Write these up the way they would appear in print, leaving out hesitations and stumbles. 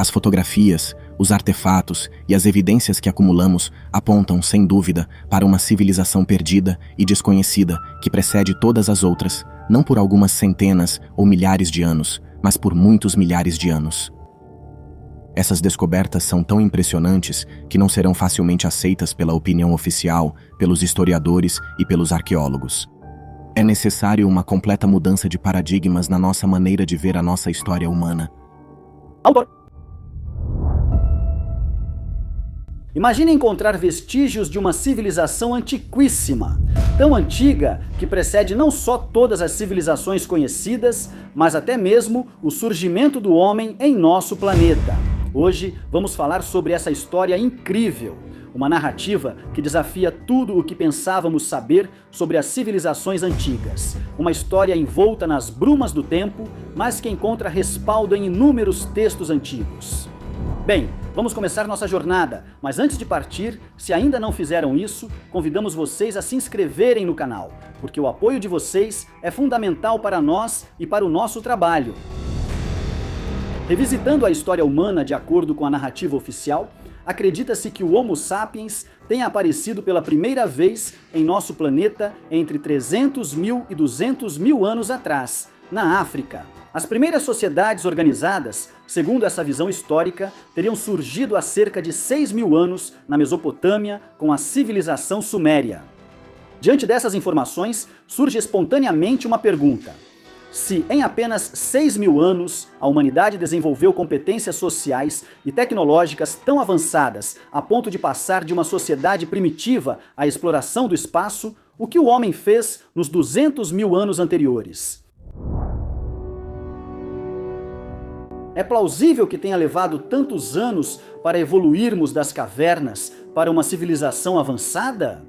As fotografias, os artefatos e as evidências que acumulamos apontam, sem dúvida, para uma civilização perdida e desconhecida que precede todas as outras, não por algumas centenas ou milhares de anos, mas por muitos milhares de anos. Essas descobertas são tão impressionantes que não serão facilmente aceitas pela opinião oficial, pelos historiadores e pelos arqueólogos. É necessário uma completa mudança de paradigmas na nossa maneira de ver a nossa história humana. Autor. Imagine encontrar vestígios de uma civilização antiquíssima, tão antiga que precede não só todas as civilizações conhecidas, mas até mesmo o surgimento do homem em nosso planeta. Hoje vamos falar sobre essa história incrível, uma narrativa que desafia tudo o que pensávamos saber sobre as civilizações antigas. Uma história envolta nas brumas do tempo, mas que encontra respaldo em inúmeros textos antigos. Bem, vamos começar nossa jornada, mas antes de partir, se ainda não fizeram isso, convidamos vocês a se inscreverem no canal, porque o apoio de vocês é fundamental para nós e para o nosso trabalho. Revisitando a história humana de acordo com a narrativa oficial, acredita-se que o Homo sapiens tenha aparecido pela primeira vez em nosso planeta entre 300 mil e 200 mil anos atrás, na África. As primeiras sociedades organizadas, segundo essa visão histórica, teriam surgido há cerca de 6 mil anos na Mesopotâmia com a civilização suméria. Diante dessas informações, surge espontaneamente uma pergunta. Se em apenas 6 mil anos a humanidade desenvolveu competências sociais e tecnológicas tão avançadas a ponto de passar de uma sociedade primitiva à exploração do espaço, o que o homem fez nos 200 mil anos anteriores? É plausível que tenha levado tantos anos para evoluirmos das cavernas para uma civilização avançada?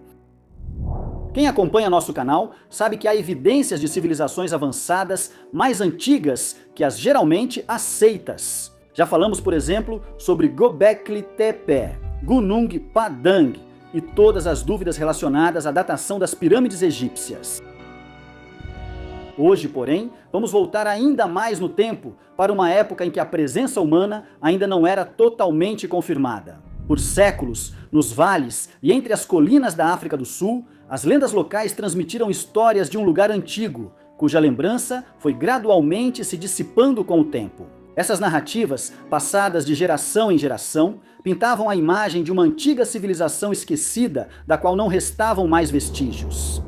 Quem acompanha nosso canal sabe que há evidências de civilizações avançadas mais antigas que as geralmente aceitas. Já falamos, por exemplo, sobre Göbekli Tepe, Gunung Padang e todas as dúvidas relacionadas à datação das pirâmides egípcias. Hoje, porém, vamos voltar ainda mais no tempo, para uma época em que a presença humana ainda não era totalmente confirmada. Por séculos, nos vales e entre as colinas da África do Sul, as lendas locais transmitiram histórias de um lugar antigo, cuja lembrança foi gradualmente se dissipando com o tempo. Essas narrativas, passadas de geração em geração, pintavam a imagem de uma antiga civilização esquecida, da qual não restavam mais vestígios.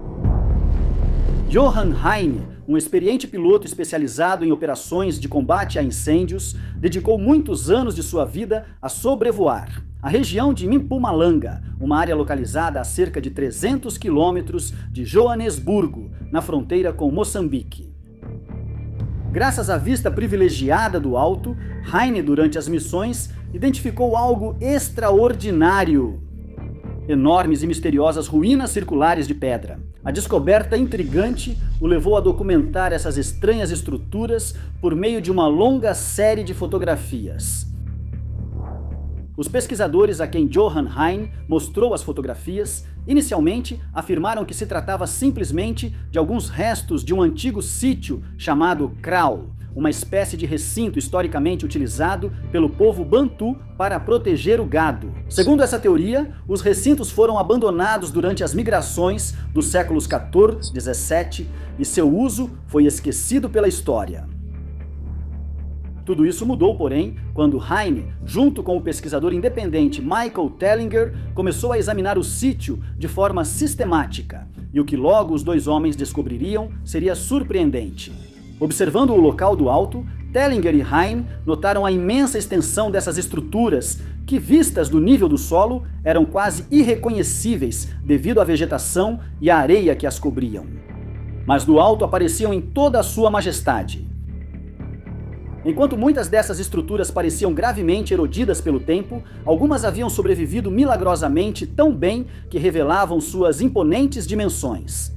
Johann Hein, um experiente piloto especializado em operações de combate a incêndios, dedicou muitos anos de sua vida a sobrevoar a região de Mpumalanga, uma área localizada a cerca de 300 quilômetros de Joanesburgo, na fronteira com Moçambique. Graças à vista privilegiada do alto, Hein, durante as missões, identificou algo extraordinário: enormes e misteriosas ruínas circulares de pedra. A descoberta intrigante o levou a documentar essas estranhas estruturas por meio de uma longa série de fotografias. Os pesquisadores a quem Johann Hein mostrou as fotografias, inicialmente afirmaram que se tratava simplesmente de alguns restos de um antigo sítio chamado kraal, uma espécie de recinto historicamente utilizado pelo povo Bantu para proteger o gado. Segundo essa teoria, os recintos foram abandonados durante as migrações dos séculos XIV, XVII e seu uso foi esquecido pela história. Tudo isso mudou, porém, quando Hein, junto com o pesquisador independente Michael Tellinger, começou a examinar o sítio de forma sistemática, e o que logo os dois homens descobririam seria surpreendente. Observando o local do alto, Tellinger e Hein notaram a imensa extensão dessas estruturas, que vistas do nível do solo eram quase irreconhecíveis devido à vegetação e à areia que as cobriam. Mas do alto apareciam em toda a sua majestade. Enquanto muitas dessas estruturas pareciam gravemente erodidas pelo tempo, algumas haviam sobrevivido milagrosamente tão bem que revelavam suas imponentes dimensões.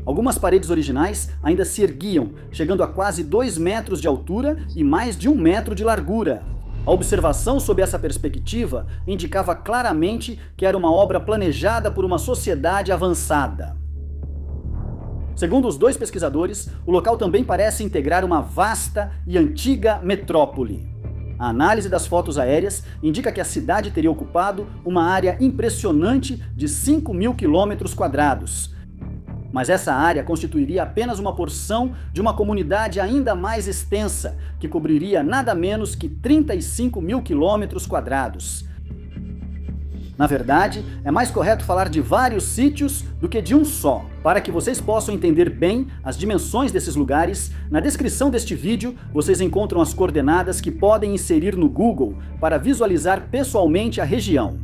Algumas paredes originais ainda se erguiam, chegando a quase 2 metros de altura e mais de 1 metro de largura. A observação sob essa perspectiva indicava claramente que era uma obra planejada por uma sociedade avançada. Segundo os dois pesquisadores, o local também parece integrar uma vasta e antiga metrópole. A análise das fotos aéreas indica que a cidade teria ocupado uma área impressionante de 5.000 km². Mas essa área constituiria apenas uma porção de uma comunidade ainda mais extensa, que cobriria nada menos que 35.000 km². Na verdade, é mais correto falar de vários sítios do que de um só. Para que vocês possam entender bem as dimensões desses lugares, na descrição deste vídeo vocês encontram as coordenadas que podem inserir no Google para visualizar pessoalmente a região.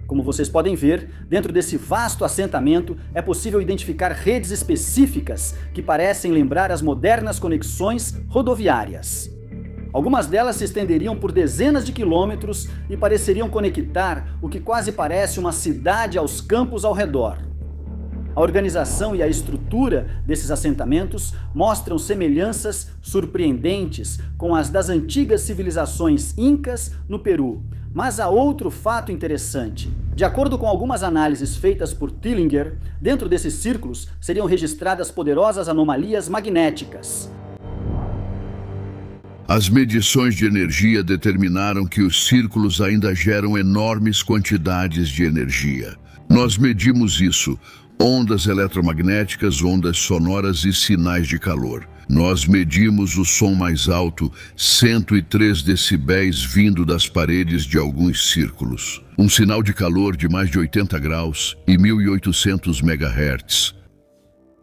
Como vocês podem ver, dentro desse vasto assentamento é possível identificar redes específicas que parecem lembrar as modernas conexões rodoviárias. Algumas delas se estenderiam por dezenas de quilômetros e pareceriam conectar o que quase parece uma cidade aos campos ao redor. A organização e a estrutura desses assentamentos mostram semelhanças surpreendentes com as das antigas civilizações incas no Peru. Mas há outro fato interessante. De acordo com algumas análises feitas por Tillinger, dentro desses círculos seriam registradas poderosas anomalias magnéticas. As medições de energia determinaram que os círculos ainda geram enormes quantidades de energia. Nós medimos isso: ondas eletromagnéticas, ondas sonoras e sinais de calor. Nós medimos o som mais alto, 103 decibéis, vindo das paredes de alguns círculos. Um sinal de calor de mais de 80 graus e 1.800 MHz.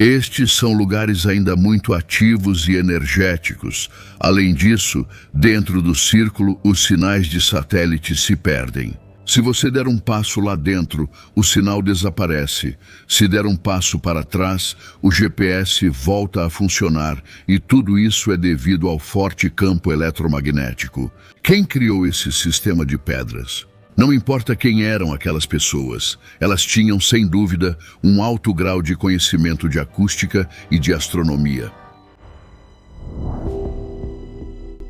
Estes são lugares ainda muito ativos e energéticos. Além disso, dentro do círculo, os sinais de satélite se perdem. Se você der um passo lá dentro, o sinal desaparece. Se der um passo para trás, o GPS volta a funcionar, e tudo isso é devido ao forte campo eletromagnético. Quem criou esse sistema de pedras? Não importa quem eram aquelas pessoas, elas tinham, sem dúvida, um alto grau de conhecimento de acústica e de astronomia.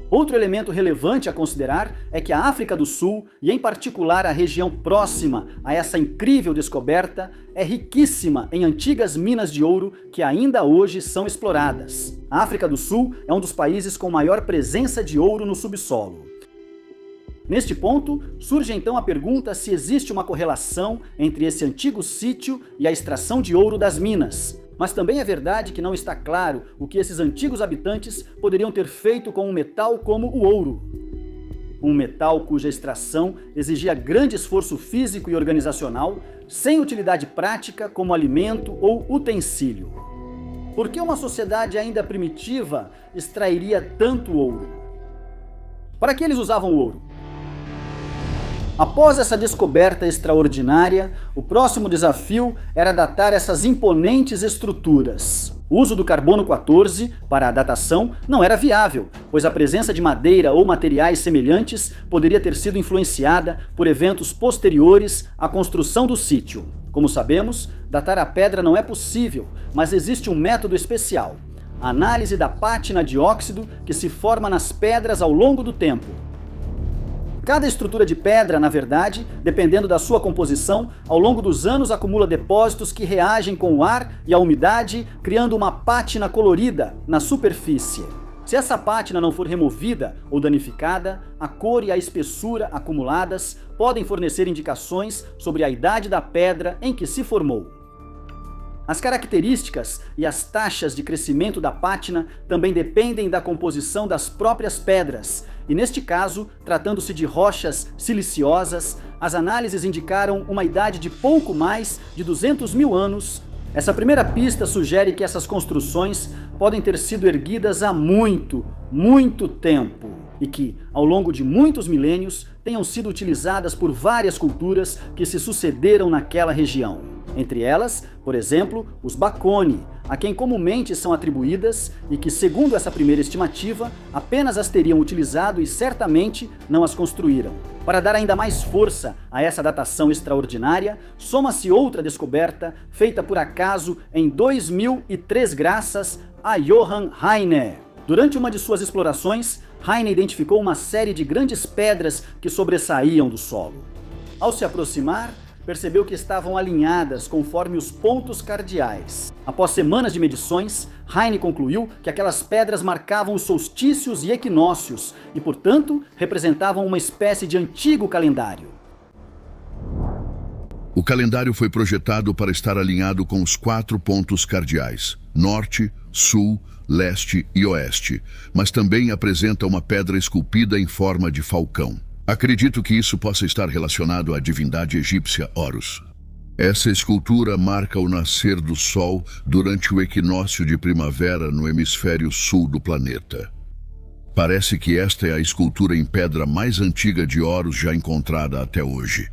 Outro elemento relevante a considerar é que a África do Sul, e em particular a região próxima a essa incrível descoberta, é riquíssima em antigas minas de ouro que ainda hoje são exploradas. A África do Sul é um dos países com maior presença de ouro no subsolo. Neste ponto, surge então a pergunta se existe uma correlação entre esse antigo sítio e a extração de ouro das minas. Mas também é verdade que não está claro o que esses antigos habitantes poderiam ter feito com um metal como o ouro. Um metal cuja extração exigia grande esforço físico e organizacional, sem utilidade prática como alimento ou utensílio. Por que uma sociedade ainda primitiva extrairia tanto ouro? Para que eles usavam ouro? Após essa descoberta extraordinária, o próximo desafio era datar essas imponentes estruturas. O uso do carbono 14 para a datação não era viável, pois a presença de madeira ou materiais semelhantes poderia ter sido influenciada por eventos posteriores à construção do sítio. Como sabemos, datar a pedra não é possível, mas existe um método especial: a análise da pátina de óxido que se forma nas pedras ao longo do tempo. Cada estrutura de pedra, na verdade, dependendo da sua composição, ao longo dos anos acumula depósitos que reagem com o ar e a umidade, criando uma pátina colorida na superfície. Se essa pátina não for removida ou danificada, a cor e a espessura acumuladas podem fornecer indicações sobre a idade da pedra em que se formou. As características e as taxas de crescimento da pátina também dependem da composição das próprias pedras, e neste caso, tratando-se de rochas siliciosas, as análises indicaram uma idade de pouco mais de 200 mil anos. Essa primeira pista sugere que essas construções podem ter sido erguidas há muito tempo, e que, ao longo de muitos milênios, tenham sido utilizadas por várias culturas que se sucederam naquela região. Entre elas, por exemplo, os Bacone, a quem comumente são atribuídas e que, segundo essa primeira estimativa, apenas as teriam utilizado e certamente não as construíram. Para dar ainda mais força a essa datação extraordinária, soma-se outra descoberta feita por acaso em 2003 graças a Johann Heine. Durante uma de suas explorações, Heine identificou uma série de grandes pedras que sobressaíam do solo. Ao se aproximar, percebeu que estavam alinhadas conforme os pontos cardeais. Após semanas de medições, Heine concluiu que aquelas pedras marcavam os solstícios e equinócios e, portanto, representavam uma espécie de antigo calendário. O calendário foi projetado para estar alinhado com os 4 pontos cardeais: norte, sul, leste e oeste, mas também apresenta uma pedra esculpida em forma de falcão. Acredito que isso possa estar relacionado à divindade egípcia Horus. Essa escultura marca o nascer do Sol durante o equinócio de primavera no hemisfério sul do planeta. Parece que esta é a escultura em pedra mais antiga de Horus já encontrada até hoje.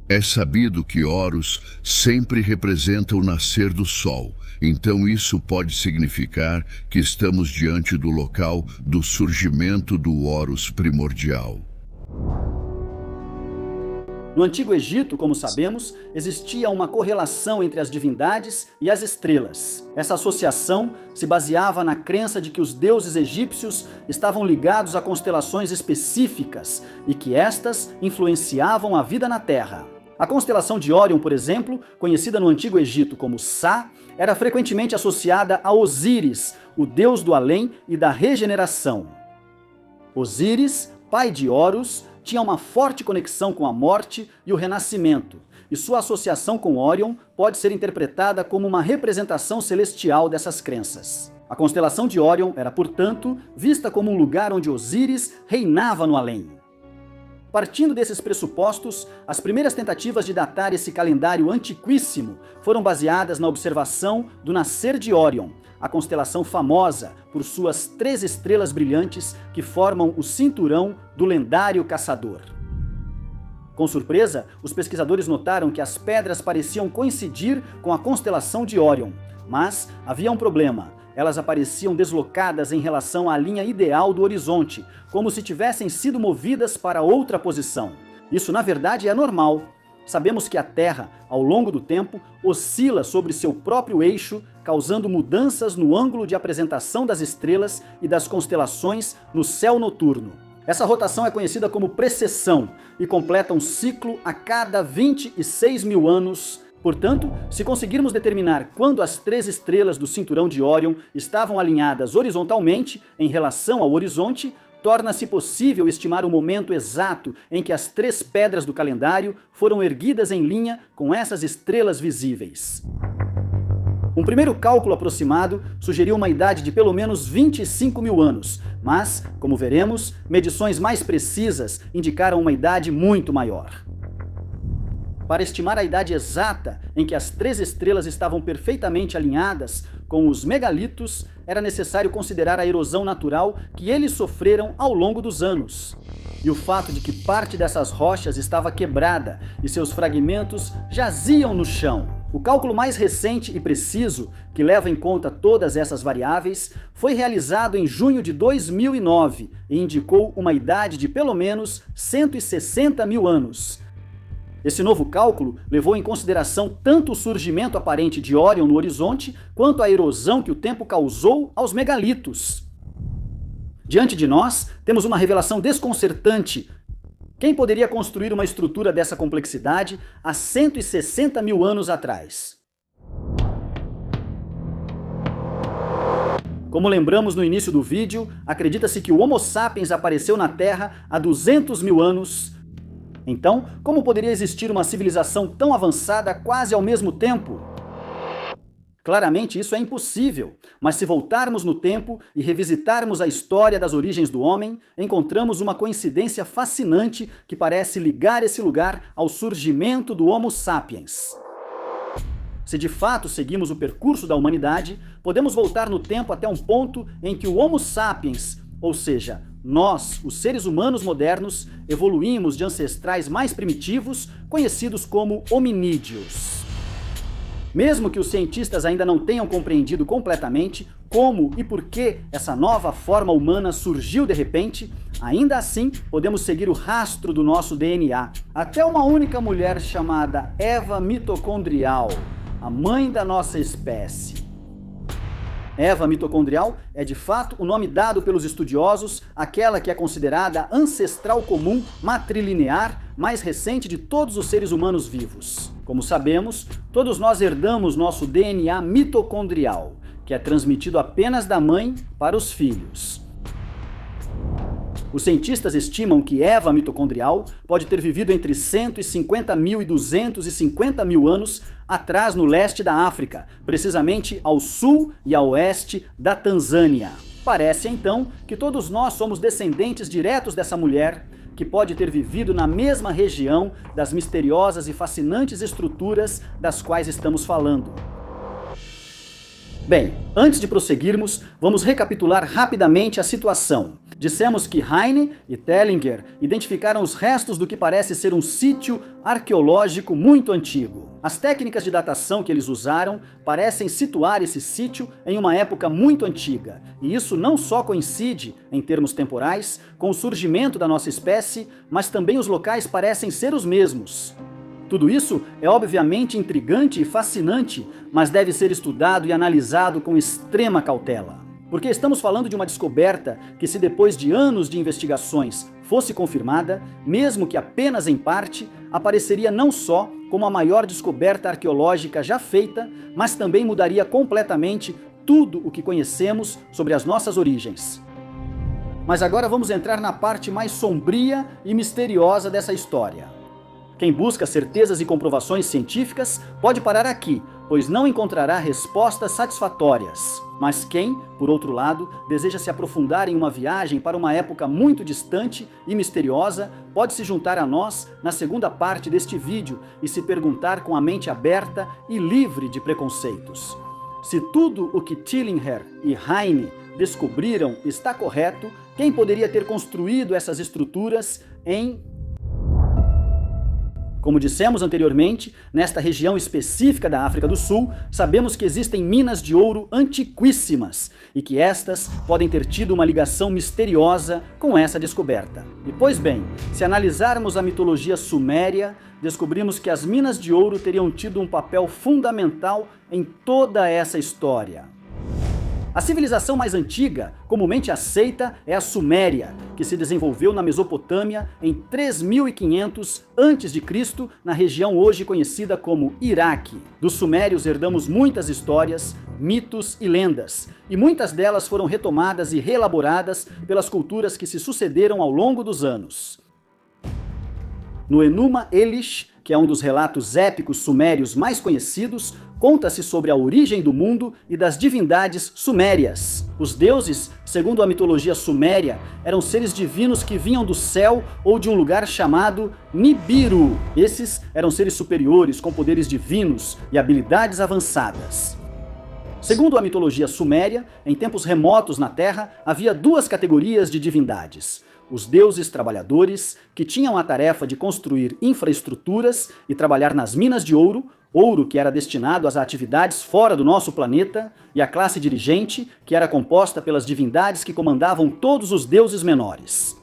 É sabido que Horus sempre representa o nascer do Sol, então isso pode significar que estamos diante do local do surgimento do Horus primordial. No Antigo Egito, como sabemos, existia uma correlação entre as divindades e as estrelas. Essa associação se baseava na crença de que os deuses egípcios estavam ligados a constelações específicas e que estas influenciavam a vida na Terra. A constelação de Órion, por exemplo, conhecida no Antigo Egito como Sá, era frequentemente associada a Osíris, o deus do além e da regeneração. Osíris, pai de Horus, tinha uma forte conexão com a morte e o renascimento, e sua associação com Órion pode ser interpretada como uma representação celestial dessas crenças. A constelação de Órion era, portanto, vista como um lugar onde Osíris reinava no além. Partindo desses pressupostos, as primeiras tentativas de datar esse calendário antiquíssimo foram baseadas na observação do nascer de Órion, a constelação famosa por suas 3 estrelas brilhantes que formam o cinturão do lendário caçador. Com surpresa, os pesquisadores notaram que as pedras pareciam coincidir com a constelação de Órion, mas havia um problema. Elas apareciam deslocadas em relação à linha ideal do horizonte, como se tivessem sido movidas para outra posição. Isso, na verdade, é normal. Sabemos que a Terra, ao longo do tempo, oscila sobre seu próprio eixo, causando mudanças no ângulo de apresentação das estrelas e das constelações no céu noturno. Essa rotação é conhecida como precessão e completa um ciclo a cada 26 mil anos. Portanto, se conseguirmos determinar quando as 3 estrelas do cinturão de Órion estavam alinhadas horizontalmente em relação ao horizonte, torna-se possível estimar o momento exato em que as 3 pedras do calendário foram erguidas em linha com essas estrelas visíveis. Um primeiro cálculo aproximado sugeriu uma idade de pelo menos 25 mil anos, mas, como veremos, medições mais precisas indicaram uma idade muito maior. Para estimar a idade exata em que as 3 estrelas estavam perfeitamente alinhadas com os megalitos, era necessário considerar a erosão natural que eles sofreram ao longo dos anos, e o fato de que parte dessas rochas estava quebrada e seus fragmentos jaziam no chão. O cálculo mais recente e preciso, que leva em conta todas essas variáveis, foi realizado em junho de 2009 e indicou uma idade de pelo menos 160 mil anos. Esse novo cálculo levou em consideração tanto o surgimento aparente de Órion no horizonte, quanto a erosão que o tempo causou aos megalitos. Diante de nós, temos uma revelação desconcertante. Quem poderia construir uma estrutura dessa complexidade há 160 mil anos atrás? Como lembramos no início do vídeo, acredita-se que o Homo sapiens apareceu na Terra há 200 mil anos. Então, como poderia existir uma civilização tão avançada quase ao mesmo tempo? Claramente isso é impossível, mas se voltarmos no tempo e revisitarmos a história das origens do homem, encontramos uma coincidência fascinante que parece ligar esse lugar ao surgimento do Homo sapiens. Se de fato seguimos o percurso da humanidade, podemos voltar no tempo até um ponto em que o Homo sapiens, ou seja, nós, os seres humanos modernos, evoluímos de ancestrais mais primitivos, conhecidos como hominídeos. Mesmo que os cientistas ainda não tenham compreendido completamente como e por que essa nova forma humana surgiu de repente, ainda assim podemos seguir o rastro do nosso DNA, até uma única mulher chamada Eva mitocondrial, a mãe da nossa espécie. Eva mitocondrial é de fato o nome dado pelos estudiosos àquela que é considerada a ancestral comum matrilinear mais recente de todos os seres humanos vivos. Como sabemos, todos nós herdamos nosso DNA mitocondrial, que é transmitido apenas da mãe para os filhos. Os cientistas estimam que Eva mitocondrial pode ter vivido entre 150 mil e 250 mil anos atrás no leste da África, precisamente ao sul e a oeste da Tanzânia. Parece então que todos nós somos descendentes diretos dessa mulher, que pode ter vivido na mesma região das misteriosas e fascinantes estruturas das quais estamos falando. Bem, antes de prosseguirmos, vamos recapitular rapidamente a situação. Dissemos que Heine e Tellinger identificaram os restos do que parece ser um sítio arqueológico muito antigo. As técnicas de datação que eles usaram parecem situar esse sítio em uma época muito antiga, e isso não só coincide, em termos temporais, com o surgimento da nossa espécie, mas também os locais parecem ser os mesmos. Tudo isso é obviamente intrigante e fascinante, mas deve ser estudado e analisado com extrema cautela. Porque estamos falando de uma descoberta que, se depois de anos de investigações fosse confirmada, mesmo que apenas em parte, apareceria não só como a maior descoberta arqueológica já feita, mas também mudaria completamente tudo o que conhecemos sobre as nossas origens. Mas agora vamos entrar na parte mais sombria e misteriosa dessa história. Quem busca certezas e comprovações científicas pode parar aqui, pois não encontrará respostas satisfatórias. Mas quem, por outro lado, deseja se aprofundar em uma viagem para uma época muito distante e misteriosa, pode se juntar a nós na segunda parte deste vídeo e se perguntar com a mente aberta e livre de preconceitos. Se tudo o que Tillinger e Heine descobriram está correto, quem poderia ter construído essas estruturas em... Como dissemos anteriormente, nesta região específica da África do Sul, sabemos que existem minas de ouro antiquíssimas e que estas podem ter tido uma ligação misteriosa com essa descoberta. E pois bem, se analisarmos a mitologia suméria, descobrimos que as minas de ouro teriam tido um papel fundamental em toda essa história. A civilização mais antiga, comumente aceita, é a Suméria, que se desenvolveu na Mesopotâmia em 3500 a.C., na região hoje conhecida como Iraque. Dos sumérios herdamos muitas histórias, mitos e lendas, e muitas delas foram retomadas e reelaboradas pelas culturas que se sucederam ao longo dos anos. No Enuma Elish, que é um dos relatos épicos sumérios mais conhecidos, conta-se sobre a origem do mundo e das divindades sumérias. Os deuses, segundo a mitologia suméria, eram seres divinos que vinham do céu ou de um lugar chamado Nibiru. Esses eram seres superiores com poderes divinos e habilidades avançadas. Segundo a mitologia suméria, em tempos remotos na Terra, havia duas categorias de divindades. Os deuses trabalhadores, que tinham a tarefa de construir infraestruturas e trabalhar nas minas de ouro, ouro que era destinado às atividades fora do nosso planeta, e a classe dirigente, que era composta pelas divindades que comandavam todos os deuses menores.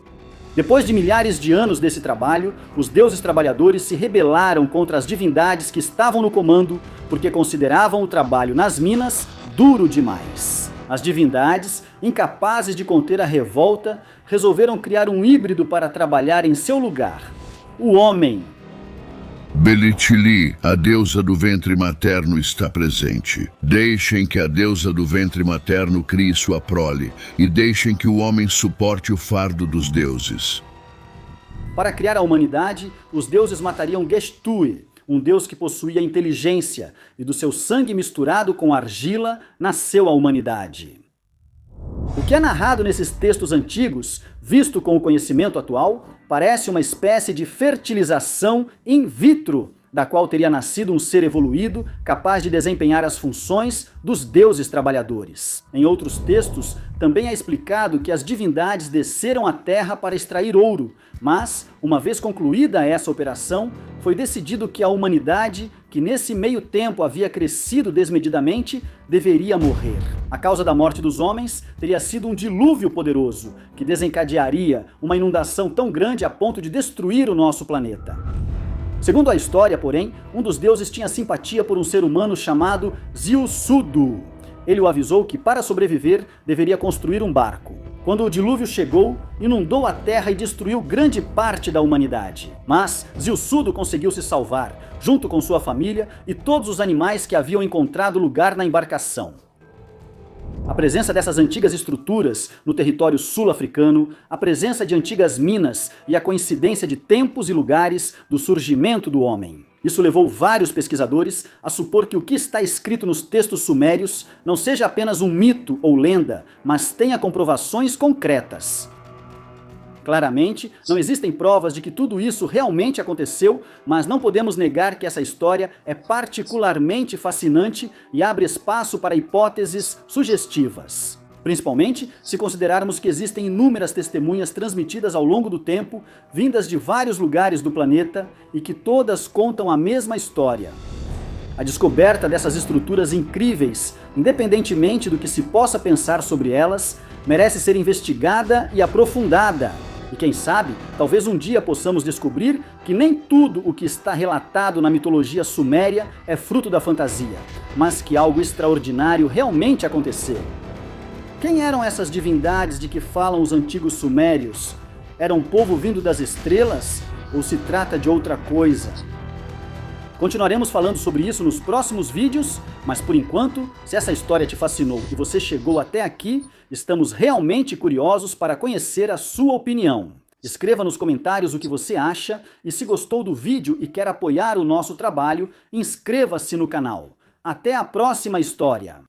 Depois de milhares de anos desse trabalho, os deuses trabalhadores se rebelaram contra as divindades que estavam no comando, porque consideravam o trabalho nas minas duro demais. As divindades, incapazes de conter a revolta, resolveram criar um híbrido para trabalhar em seu lugar: o homem. Belitili, a deusa do ventre materno, está presente. Deixem que a deusa do ventre materno crie sua prole, e deixem que o homem suporte o fardo dos deuses. Para criar a humanidade, os deuses matariam Geshtui, um deus que possuía inteligência, e do seu sangue misturado com argila nasceu a humanidade. O que é narrado nesses textos antigos, visto com o conhecimento atual, parece uma espécie de fertilização in vitro, da qual teria nascido um ser evoluído capaz de desempenhar as funções dos deuses trabalhadores. Em outros textos, também é explicado que as divindades desceram à terra para extrair ouro, mas, uma vez concluída essa operação, foi decidido que a humanidade, que nesse meio tempo havia crescido desmedidamente, deveria morrer. A causa da morte dos homens teria sido um dilúvio poderoso, que desencadearia uma inundação tão grande a ponto de destruir o nosso planeta. Segundo a história, porém, um dos deuses tinha simpatia por um ser humano chamado Ziusudu. Ele o avisou que, para sobreviver, deveria construir um barco. quando o dilúvio chegou, inundou a terra e destruiu grande parte da humanidade. Mas Zilsudo conseguiu se salvar, junto com sua família e todos os animais que haviam encontrado lugar na embarcação. A presença dessas antigas estruturas no território sul-africano, a presença de antigas minas e a coincidência de tempos e lugares do surgimento do homem. Isso levou vários pesquisadores a supor que o que está escrito nos textos sumérios não seja apenas um mito ou lenda, mas tenha comprovações concretas. Claramente, não existem provas de que tudo isso realmente aconteceu, mas não podemos negar que essa história é particularmente fascinante e abre espaço para hipóteses sugestivas. Principalmente se considerarmos que existem inúmeras testemunhas transmitidas ao longo do tempo, vindas de vários lugares do planeta e que todas contam a mesma história. A descoberta dessas estruturas incríveis, independentemente do que se possa pensar sobre elas, merece ser investigada e aprofundada. E quem sabe, talvez um dia possamos descobrir que nem tudo o que está relatado na mitologia suméria é fruto da fantasia, mas que algo extraordinário realmente aconteceu. Quem eram essas divindades de que falam os antigos sumérios? Era um povo vindo das estrelas? Ou se trata de outra coisa? Continuaremos falando sobre isso nos próximos vídeos, mas por enquanto, se essa história te fascinou e você chegou até aqui, estamos realmente curiosos para conhecer a sua opinião. Escreva nos comentários o que você acha e se gostou do vídeo e quer apoiar o nosso trabalho, inscreva-se no canal. Até a próxima história!